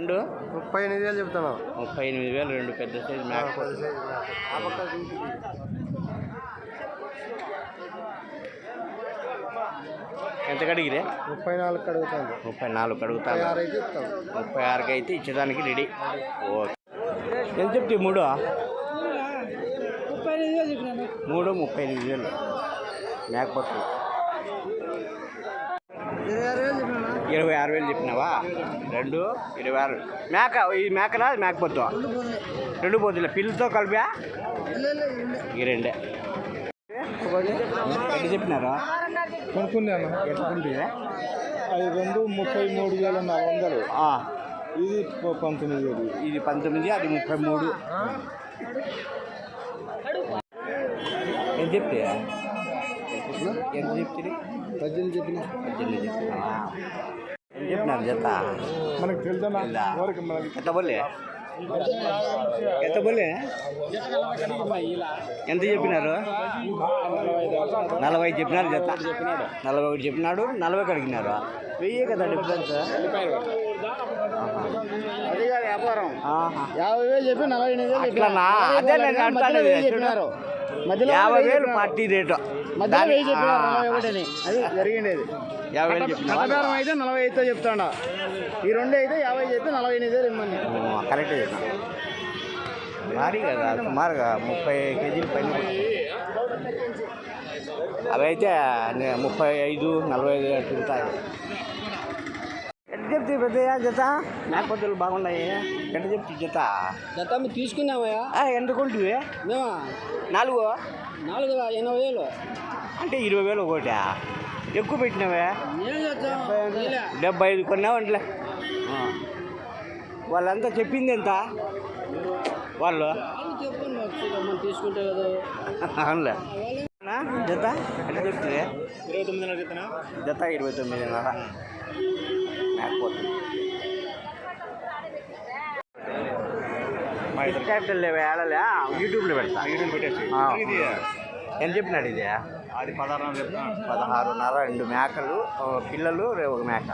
రెండు 38,000 చెప్తాను. 38,000 రెండు పెద్ద సైజు మేక. ఎంత కడిగిరే? 34 అడుగుతాను. 34 అడుగుతాను. 36 అయితే ఇచ్చేదానికి రెడీ. ఓకే. ఎంత చెప్తే మూడు 38,000 మేకపోతు. 26,000 చెప్పినావా? రెండు 26 మేక. ఈ మేకనా మేకపోతు? రెండు పోతులే పిల్లతో కలిపా ఈ రెండే. ఎంత చెప్పినారా? కొనుక్కున్నాను. ఎట్లుంటే అది 33,400. ఇది 19,000. ఇది 19, అది 33. ఎంత చెప్తే ఎంత చెప్తే? 18 చెప్పిన. 18 చెప్పినా. ఏం చెప్పినారు జత? మనకు తెలుసా? ఎంత బోలే? ఎంత బోలే? ఎంత చెప్పినారు? 40 చెప్పినారు జత. 41 చెప్పినాడు. 40 అడిగినారు. 1000 కదా డిఫరెన్స్. అది వ్యాపారం 50,000 చెప్పి 48,000 అట్లనా? అదే నేను అంటాను. 50,000 పార్టీ రేటు. అది జరిగిండేది. 50,000 చెప్పినా అయితే 45 చెప్తాడా. ఈ రెండు అయితే 50 చెప్పి 48,000 ఇమ్మని. కరెక్టే చెప్పిన. భారీ కదా సుమారుగా 30 కేజీల పైన. అవి అయితే 35, 45 తిరుగుతాయి. ఎంత చెప్తే పెద్దయ్యా జత? మేకపోతులు బాగున్నాయి. ఎంత చెప్తే జత? జత మీరు తీసుకున్నామయ్యా? ఎంత కొంటివి? మేమా 4 80,000. అంటే 20,000 ఒకటి. ఎక్కువ పెట్టినావే. 75 కొన్నావు అంటలే. వాళ్ళంతా చెప్పింది ఎంత? వాళ్ళు తీసుకుంటే కదా. అవునులే. జత ఎంత చెప్తుంది? 29,000 చెప్తున్నా. జత 29,500 మేకపోతుంది. క్యాపిటల్ లేవే ఆడలే. యూట్యూబ్లో పెడతా. యూట్యూబ్ పెట్టేసి ఎంత చెప్పినాడు ఇది? అది 16,500 చెప్తున్నా. 16,500 రెండు మేకలు, పిల్లలు, ఒక మేక.